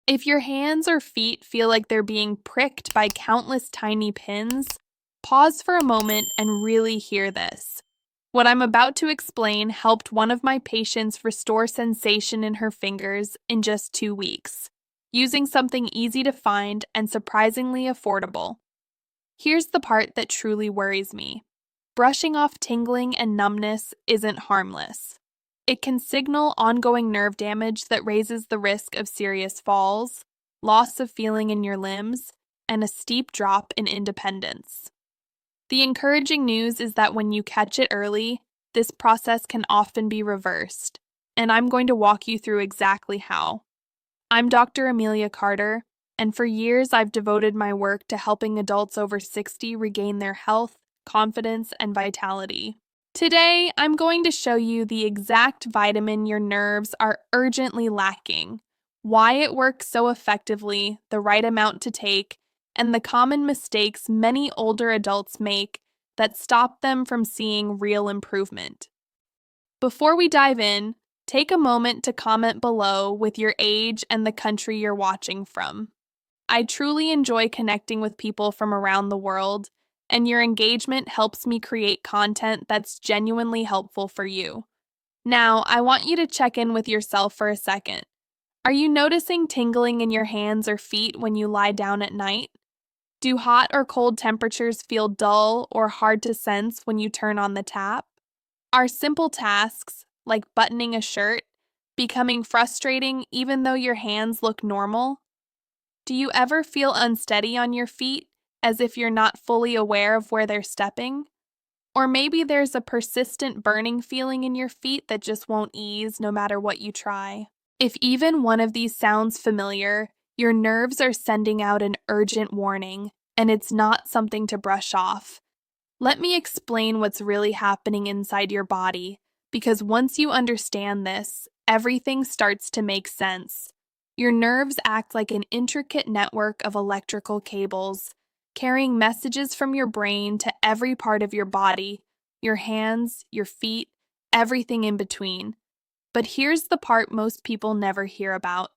If your hands or feet feel like they're being pricked by countless tiny pins, pause for a moment and really hear this. What I'm about to explain helped one of my patients restore sensation in her fingers in just 2 weeks, using something easy to find and surprisingly affordable. Here's the part that truly worries me. Brushing off tingling and numbness isn't harmless. It can signal ongoing nerve damage that raises the risk of serious falls, loss of feeling in your limbs, and a steep drop in independence. The encouraging news is that when you catch it early, this process can often be reversed, and I'm going to walk you through exactly how. I'm Dr. Amelia Carter, and for years I've devoted my work to helping adults over 60 regain their health, confidence, and vitality. Today, I'm going to show you the exact vitamin your nerves are urgently lacking, why it works so effectively, the right amount to take, and the common mistakes many older adults make that stop them from seeing real improvement. Before we dive in, take a moment to comment below with your age and the country you're watching from. I truly enjoy connecting with people from around the world, and your engagement helps me create content that's genuinely helpful for you. Now, I want you to check in with yourself for a second. Are you noticing tingling in your hands or feet when you lie down at night? Do hot or cold temperatures feel dull or hard to sense when you turn on the tap? Are simple tasks, like buttoning a shirt, becoming frustrating even though your hands look normal? Do you ever feel unsteady on your feet, as if you're not fully aware of where they're stepping? Or maybe there's a persistent burning feeling in your feet that just won't ease no matter what you try. If even one of these sounds familiar, your nerves are sending out an urgent warning, and it's not something to brush off. Let me explain what's really happening inside your body, because once you understand this, everything starts to make sense. Your nerves act like an intricate network of electrical cables, carrying messages from your brain to every part of your body, your hands, your feet, everything in between. But here's the part most people never hear about.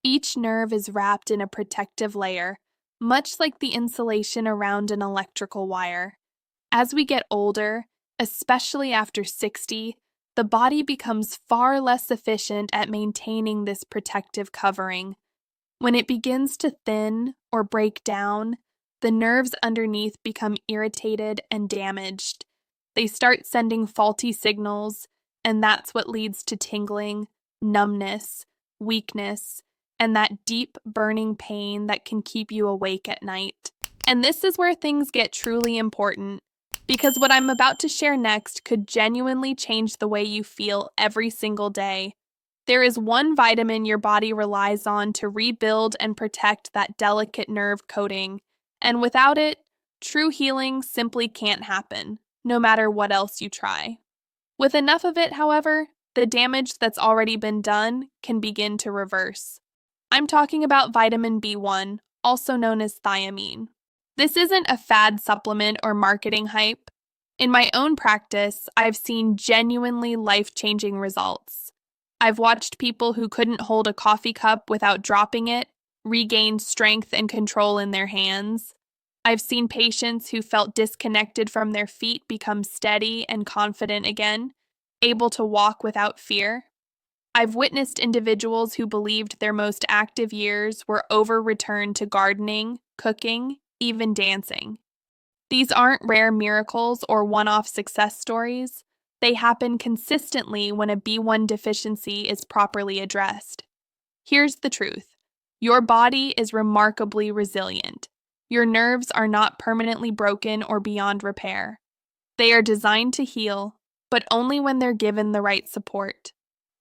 Each nerve is wrapped in a protective layer, much like the insulation around an electrical wire. As we get older, especially after 60, the body becomes far less efficient at maintaining this protective covering. When it begins to thin or break down, the nerves underneath become irritated and damaged. They start sending faulty signals, and that's what leads to tingling, numbness, weakness, and that deep burning pain that can keep you awake at night. And this is where things get truly important, because what I'm about to share next could genuinely change the way you feel every single day. There is one vitamin your body relies on to rebuild and protect that delicate nerve coating, and without it, true healing simply can't happen, no matter what else you try. With enough of it, however, the damage that's already been done can begin to reverse. I'm talking about vitamin B1, also known as thiamine. This isn't a fad supplement or marketing hype. In my own practice, I've seen genuinely life-changing results. I've watched people who couldn't hold a coffee cup without dropping it regain strength and control in their hands. I've seen patients who felt disconnected from their feet become steady and confident again, able to walk without fear. I've witnessed individuals who believed their most active years were over-returned to gardening, cooking, even dancing. These aren't rare miracles or one-off success stories. They happen consistently when a B1 deficiency is properly addressed. Here's the truth. Your body is remarkably resilient. Your nerves are not permanently broken or beyond repair. They are designed to heal, but only when they're given the right support.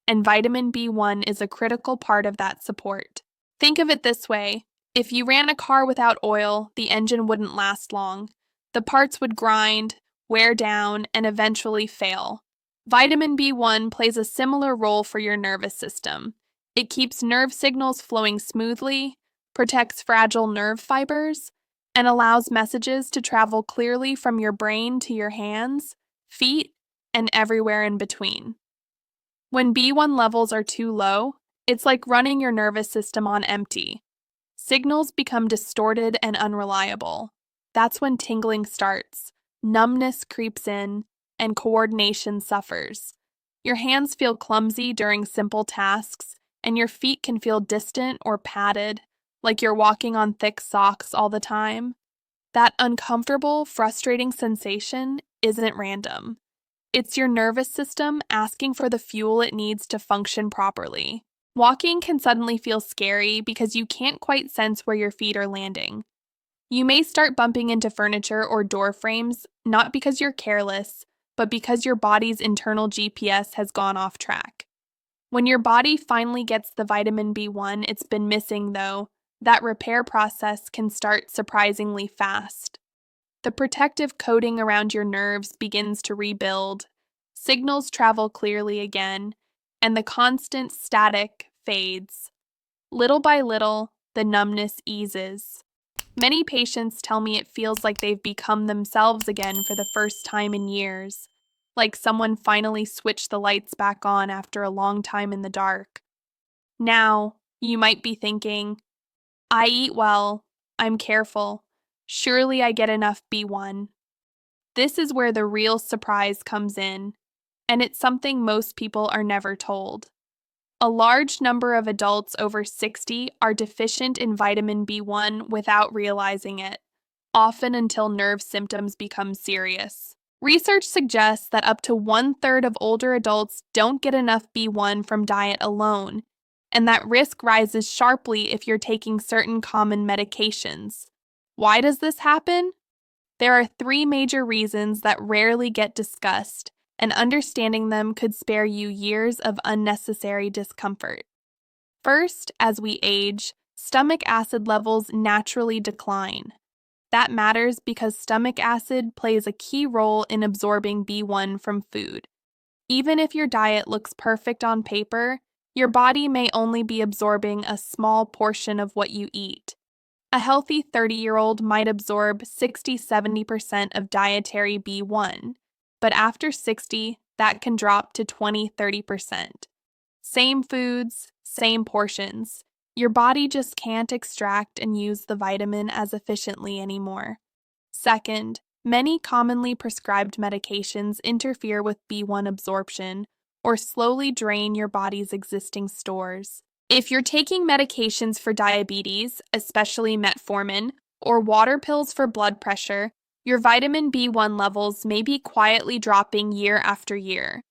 And vitamin B1 is a critical part of that support. Think of it this way. If you ran a car without oil, the engine wouldn't last long. The parts would grind, wear down, and eventually fail. Vitamin B1 plays a similar role for your nervous system. It keeps nerve signals flowing smoothly, protects fragile nerve fibers, and allows messages to travel clearly from your brain to your hands, feet, and everywhere in between. When B1 levels are too low, It's like running your nervous system on empty. Signals become distorted and unreliable. That's when tingling starts, numbness creeps in, and coordination suffers. Your hands feel clumsy during simple tasks, and your feet can feel distant or padded, like you're walking on thick socks all the time. That uncomfortable, frustrating sensation isn't random. It's your nervous system asking for the fuel it needs to function properly. Walking can suddenly feel scary because you can't quite sense where your feet are landing. You may start bumping into furniture or door frames, not because you're careless, but because your body's internal GPS has gone off track. When your body finally gets the vitamin B1 it's been missing, though, that repair process can start surprisingly fast. The protective coating around your nerves begins to rebuild, signals travel clearly again, and the constant static fades. Little by little, the numbness eases. Many patients tell me it feels like they've become themselves again for the first time in years, like someone finally switched the lights back on after a long time in the dark. Now, you might be thinking, I eat well, I'm careful, surely I get enough B1. This is where the real surprise comes in, and it's something most people are never told. A large number of adults over 60 are deficient in vitamin B1 without realizing it, often until nerve symptoms become serious. Research suggests that up to 1/3 of older adults don't get enough B1 from diet alone, and that risk rises sharply if you're taking certain common medications. Why does this happen? There are 3 major reasons that rarely get discussed, and understanding them could spare you years of unnecessary discomfort. First, as we age, stomach acid levels naturally decline. That matters because stomach acid plays a key role in absorbing B1 from food. Even if your diet looks perfect on paper, your body may only be absorbing a small portion of what you eat. A healthy 30-year-old might absorb 60–70% of dietary B1, but after 60, that can drop to 20–30%. Same foods, same portions. Your body just can't extract and use the vitamin as efficiently anymore. Second, many commonly prescribed medications interfere with B1 absorption or slowly drain your body's existing stores. If you're taking medications for diabetes, especially metformin, or water pills for blood pressure, your vitamin B1 levels may be quietly dropping year after year.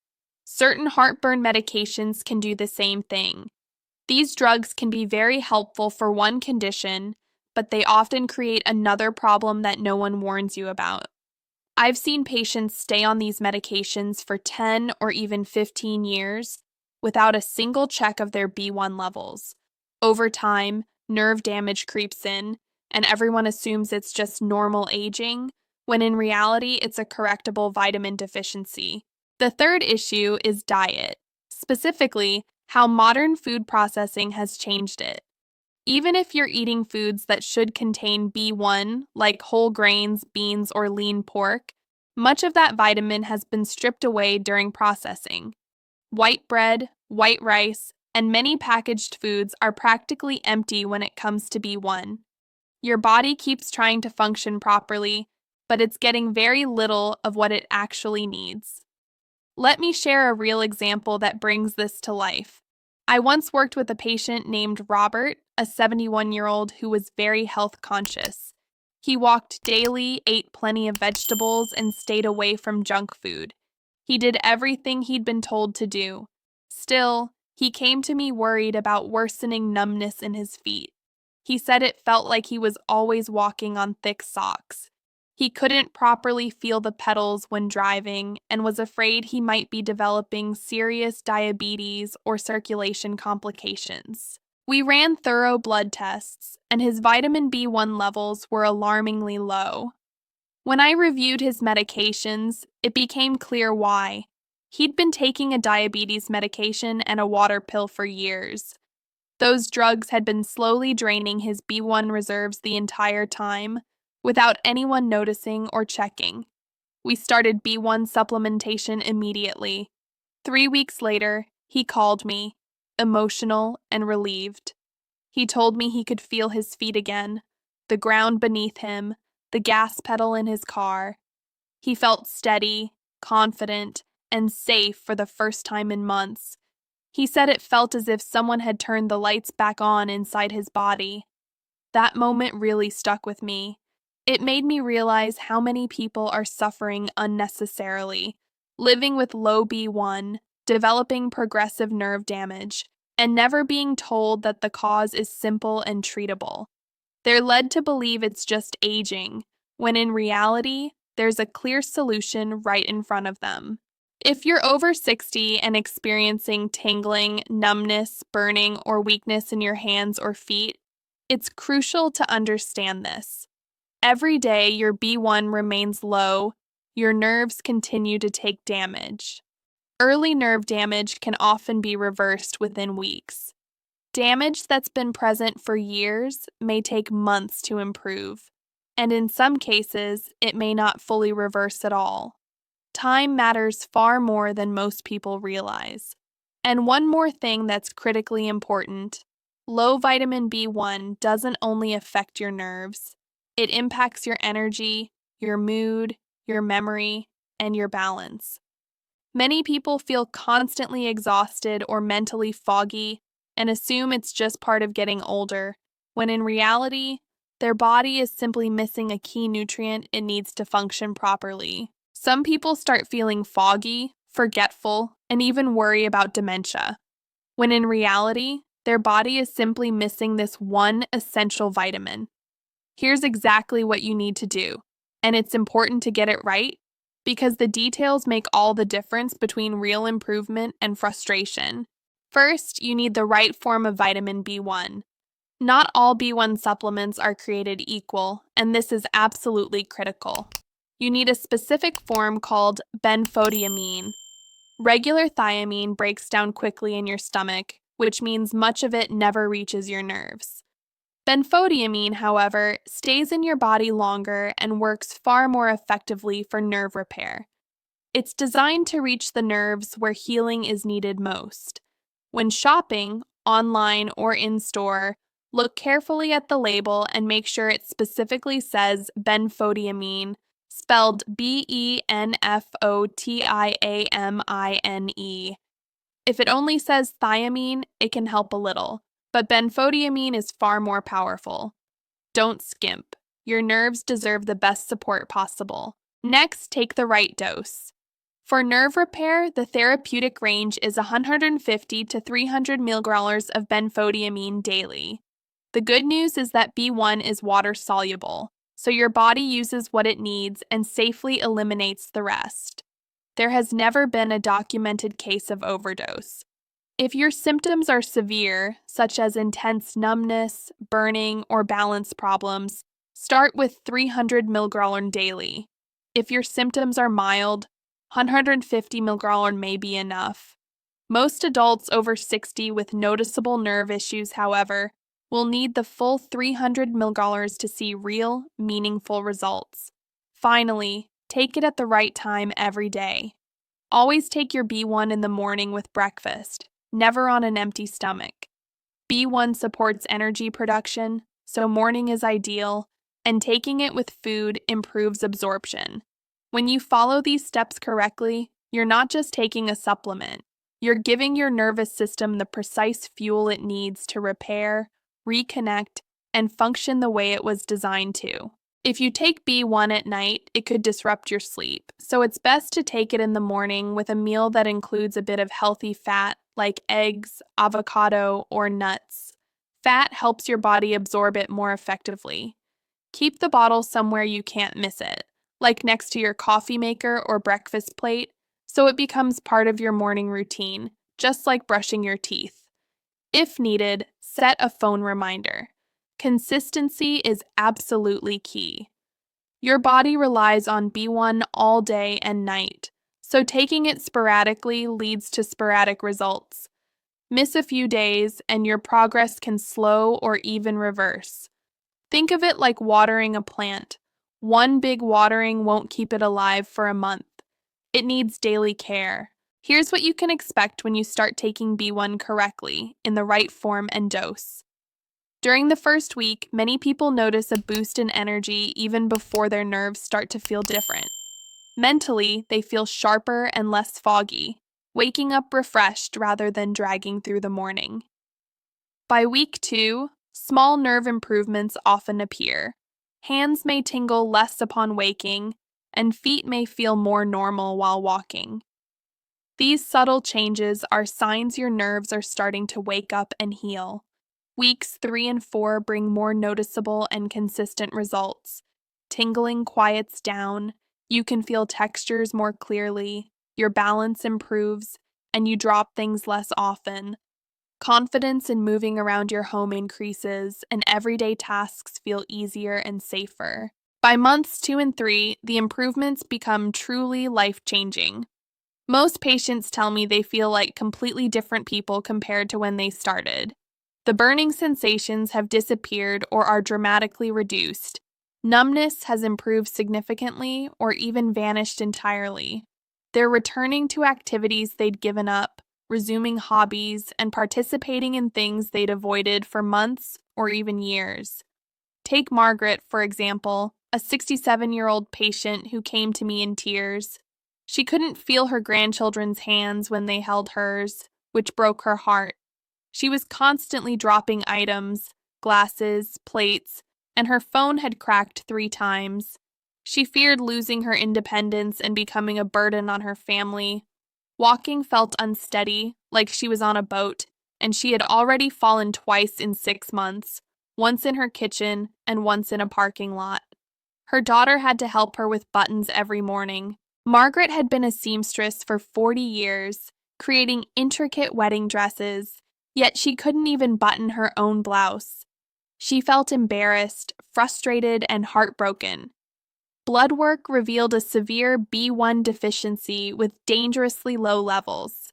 Certain heartburn medications can do the same thing. These drugs can be very helpful for one condition, but they often create another problem that no one warns you about. I've seen patients stay on these medications for 10 or even 15 years without a single check of their B1 levels. Over time, nerve damage creeps in, and everyone assumes it's just normal aging, when in reality it's a correctable vitamin deficiency. The third issue is diet, specifically how modern food processing has changed it. Even if you're eating foods that should contain B1, like whole grains, beans, or lean pork, much of that vitamin has been stripped away during processing. White bread, white rice, and many packaged foods are practically empty when it comes to B1. Your body keeps trying to function properly, but it's getting very little of what it actually needs. Let me share a real example that brings this to life. I once worked with a patient named Robert, a 71-year-old who was very health conscious. He walked daily, ate plenty of vegetables, and stayed away from junk food. He did everything he'd been told to do. Still, he came to me worried about worsening numbness in his feet. He said it felt like he was always walking on thick socks. He couldn't properly feel the pedals when driving and was afraid he might be developing serious diabetes or circulation complications. We ran thorough blood tests, and his vitamin B1 levels were alarmingly low. When I reviewed his medications, it became clear why. He'd been taking a diabetes medication and a water pill for years. Those drugs had been slowly draining his B1 reserves the entire time, without anyone noticing or checking. We started B1 supplementation immediately. 3 weeks later, he called me. emotional, and relieved. He told me he could feel his feet again, the ground beneath him, the gas pedal in his car. He felt steady, confident, and safe for the first time in months. He said it felt as if someone had turned the lights back on inside his body. That moment really stuck with me. It made me realize how many people are suffering unnecessarily, living with low B1, developing progressive nerve damage, and never being told that the cause is simple and treatable. They're led to believe it's just aging, when in reality, there's a clear solution right in front of them. If you're over 60 and experiencing tingling, numbness, burning, or weakness in your hands or feet, it's crucial to understand this. Every day your B1 remains low, your nerves continue to take damage. Early nerve damage can often be reversed within weeks. Damage that's been present for years may take months to improve, and in some cases, it may not fully reverse at all. Time matters far more than most people realize. And one more thing that's critically important: low vitamin B1 doesn't only affect your nerves, it impacts your energy, your mood, your memory, and your balance. Many people feel constantly exhausted or mentally foggy and assume it's just part of getting older, when in reality, their body is simply missing a key nutrient it needs to function properly. Some people start feeling foggy, forgetful, and even worry about dementia, when in reality, their body is simply missing this one essential vitamin. Here's exactly what you need to do, and it's important to get it right, because the details make all the difference between real improvement and frustration. First, you need the right form of vitamin B1. Not all B1 supplements are created equal, and this is absolutely critical. You need a specific form called Benfotiamine. Regular thiamine breaks down quickly in your stomach, which means much of it never reaches your nerves. Benfotiamine, however, stays in your body longer and works far more effectively for nerve repair. It's designed to reach the nerves where healing is needed most. When shopping, online or in-store, look carefully at the label and make sure it specifically says Benfotiamine, spelled Benfotiamine. If it only says thiamine, it can help a little, but benfotiamine is far more powerful. Don't skimp. Your nerves deserve the best support possible. Next, take the right dose. For nerve repair, the therapeutic range is 150 to 300 mg of benfotiamine daily. The good news is that B1 is water-soluble, so your body uses what it needs and safely eliminates the rest. There has never been a documented case of overdose. If your symptoms are severe, such as intense numbness, burning, or balance problems, start with 300 mg daily. If your symptoms are mild, 150 mg may be enough. Most adults over 60 with noticeable nerve issues, however, will need the full 300 mg to see real, meaningful results. Finally, take it at the right time every day. Always take your B1 in the morning with breakfast, never on an empty stomach. B1 supports energy production, so morning is ideal, and taking it with food improves absorption. When you follow these steps correctly, you're not just taking a supplement, you're giving your nervous system the precise fuel it needs to repair, reconnect, and function the way it was designed to. If you take B1 at night, it could disrupt your sleep, so it's best to take it in the morning with a meal that includes a bit of healthy fat like eggs, avocado, or nuts. Fat helps your body absorb it more effectively. Keep the bottle somewhere you can't miss it, like next to your coffee maker or breakfast plate, so it becomes part of your morning routine, just like brushing your teeth. If needed, set a phone reminder. Consistency is absolutely key. Your body relies on B1 all day and night, so taking it sporadically leads to sporadic results. Miss a few days, and your progress can slow or even reverse. Think of it like watering a plant. One big watering won't keep it alive for a month. It needs daily care. Here's what you can expect when you start taking B1 correctly, in the right form and dose. During the first week, many people notice a boost in energy even before their nerves start to feel different. Mentally, they feel sharper and less foggy, waking up refreshed rather than dragging through the morning. By week 2, small nerve improvements often appear. Hands may tingle less upon waking, and feet may feel more normal while walking. These subtle changes are signs your nerves are starting to wake up and heal. Weeks 3 and 4 bring more noticeable and consistent results. Tingling quiets down, you can feel textures more clearly, your balance improves, and you drop things less often. Confidence in moving around your home increases, and everyday tasks feel easier and safer. By months 2 and 3, the improvements become truly life-changing. Most patients tell me they feel like completely different people compared to when they started. The burning sensations have disappeared or are dramatically reduced. Numbness has improved significantly or even vanished entirely. They're returning to activities they'd given up, resuming hobbies, and participating in things they'd avoided for months or even years. Take Margaret, for example, a 67-year-old patient who came to me in tears. She couldn't feel her grandchildren's hands when they held hers, which broke her heart. She was constantly dropping items, glasses, plates, and her phone had cracked 3 times. She feared losing her independence and becoming a burden on her family. Walking felt unsteady, like she was on a boat, and she had already fallen twice in 6 months, once in her kitchen and once in a parking lot. Her daughter had to help her with buttons every morning. Margaret had been a seamstress for 40 years, creating intricate wedding dresses, yet she couldn't even button her own blouse. She felt embarrassed, frustrated, and heartbroken. Blood work revealed a severe B1 deficiency with dangerously low levels.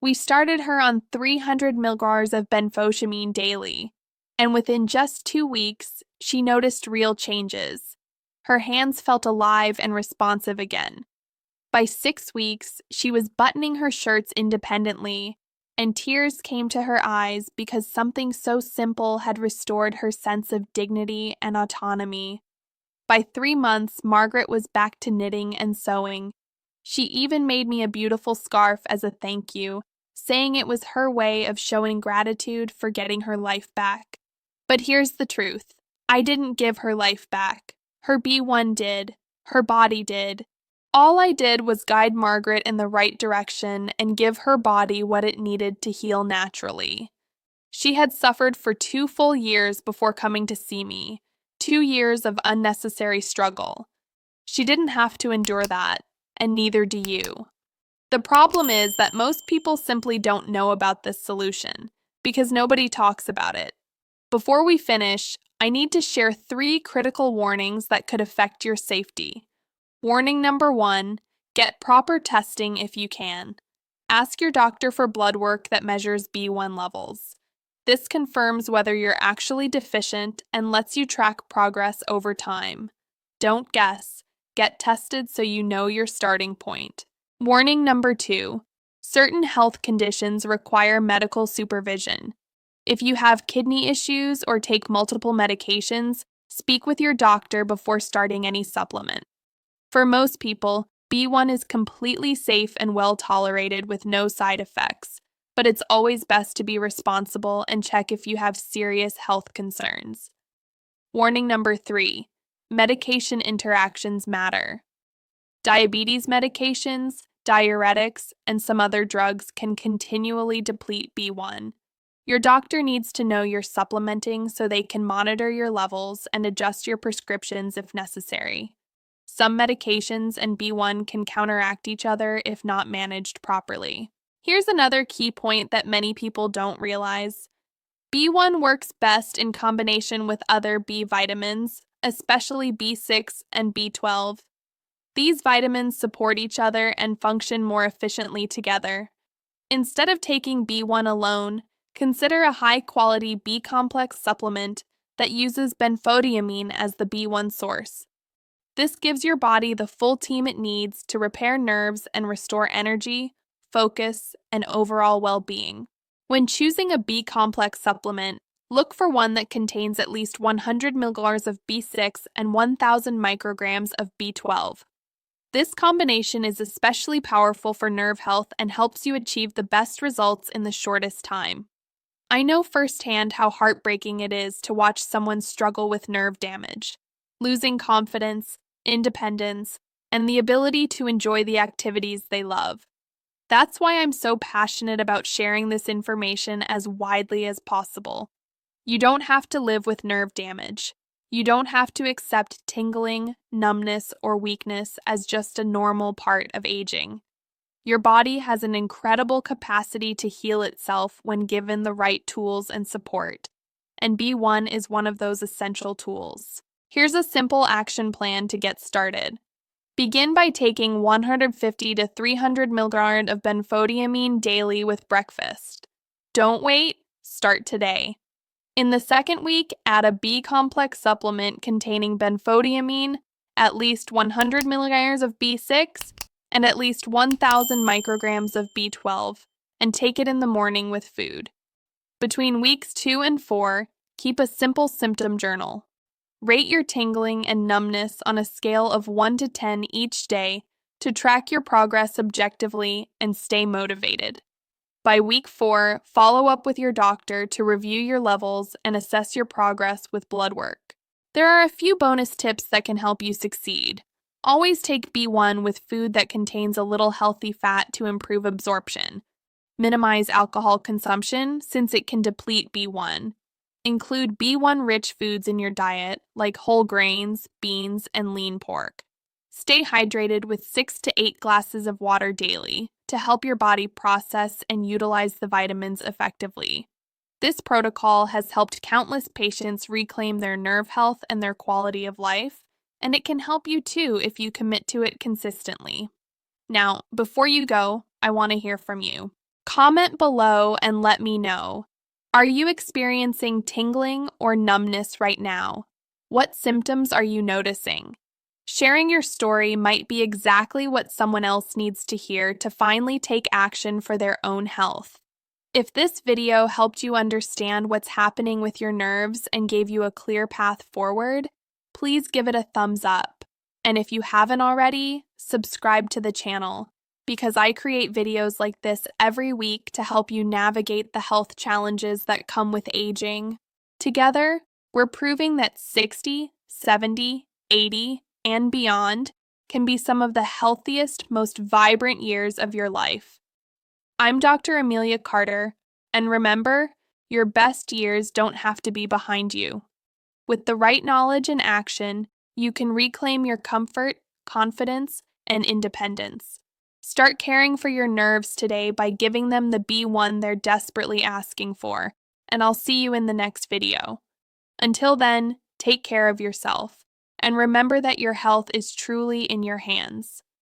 We started her on 300 mg of Benfotiamine daily, and within just 2 weeks, she noticed real changes. Her hands felt alive and responsive again. By 6 weeks, she was buttoning her shirts independently, and tears came to her eyes because something so simple had restored her sense of dignity and autonomy. By 3 months, Margaret was back to knitting and sewing. She even made me a beautiful scarf as a thank you, saying it was her way of showing gratitude for getting her life back. But here's the truth. I didn't give her life back. Her B1 did. Her body did. All I did was guide Margaret in the right direction and give her body what it needed to heal naturally. She had suffered for 2 full years before coming to see me, 2 years of unnecessary struggle. She didn't have to endure that, and neither do you. The problem is that most people simply don't know about this solution, because nobody talks about it. Before we finish, I need to share 3 critical warnings that could affect your safety. Warning number 1, get proper testing if you can. Ask your doctor for blood work that measures B1 levels. This confirms whether you're actually deficient and lets you track progress over time. Don't guess. Get tested so you know your starting point. Warning number 2, certain health conditions require medical supervision. If you have kidney issues or take multiple medications, speak with your doctor before starting any supplement. For most people, B1 is completely safe and well tolerated with no side effects, but it's always best to be responsible and check if you have serious health concerns. Warning number 3, medication interactions matter. Diabetes medications, diuretics, and some other drugs can continually deplete B1. Your doctor needs to know you're supplementing so they can monitor your levels and adjust your prescriptions if necessary. Some medications and B1 can counteract each other if not managed properly. Here's another key point that many people don't realize. B1 works best in combination with other B vitamins, especially B6 and B12. These vitamins support each other and function more efficiently together. Instead of taking B1 alone, consider a high-quality B-complex supplement that uses benfotiamine as the B1 source. This gives your body the full team it needs to repair nerves and restore energy, focus, and overall well-being. When choosing a B-complex supplement, look for one that contains at least 100 milliliters of B6 and 1,000 micrograms of B12. This combination is especially powerful for nerve health and helps you achieve the best results in the shortest time. I know firsthand how heartbreaking it is to watch someone struggle with nerve damage, losing confidence, independence, and the ability to enjoy the activities they love. That's why I'm so passionate about sharing this information as widely as possible. You don't have to live with nerve damage. You don't have to accept tingling, numbness, or weakness as just a normal part of aging. Your body has an incredible capacity to heal itself when given the right tools and support, and B1 is one of those essential tools. Here's a simple action plan to get started. Begin by taking 150 to 300 milligrams of Benfotiamine daily with breakfast. Don't wait, start today. In the second week, add a B-complex supplement containing Benfotiamine, at least 100 milligrams of B6, and at least 1,000 micrograms of B12, and take it in the morning with food. Between weeks 2 and 4, keep a simple symptom journal. Rate your tingling and numbness on a scale of 1 to 10 each day to track your progress objectively and stay motivated. By week 4, follow up with your doctor to review your levels and assess your progress with blood work. There are a few bonus tips that can help you succeed. Always take B1 with food that contains a little healthy fat to improve absorption. Minimize alcohol consumption since it can deplete B1. Include B1-rich foods in your diet, like whole grains, beans, and lean pork. Stay hydrated with 6 to 8 glasses of water daily to help your body process and utilize the vitamins effectively. This protocol has helped countless patients reclaim their nerve health and their quality of life, and it can help you too if you commit to it consistently. Now, before you go, I want to hear from you. Comment below and let me know. Are you experiencing tingling or numbness right now? What symptoms are you noticing? Sharing your story might be exactly what someone else needs to hear to finally take action for their own health. If this video helped you understand what's happening with your nerves and gave you a clear path forward, please give it a thumbs up. And if you haven't already, subscribe to the channel, because I create videos like this every week to help you navigate the health challenges that come with aging. Together, we're proving that 60, 70, 80, and beyond can be some of the healthiest, most vibrant years of your life. I'm Dr. Amelia Carter, and remember, your best years don't have to be behind you. With the right knowledge and action, you can reclaim your comfort, confidence, and independence. Start caring for your nerves today by giving them the B1 they're desperately asking for, and I'll see you in the next video. Until then, take care of yourself, and remember that your health is truly in your hands.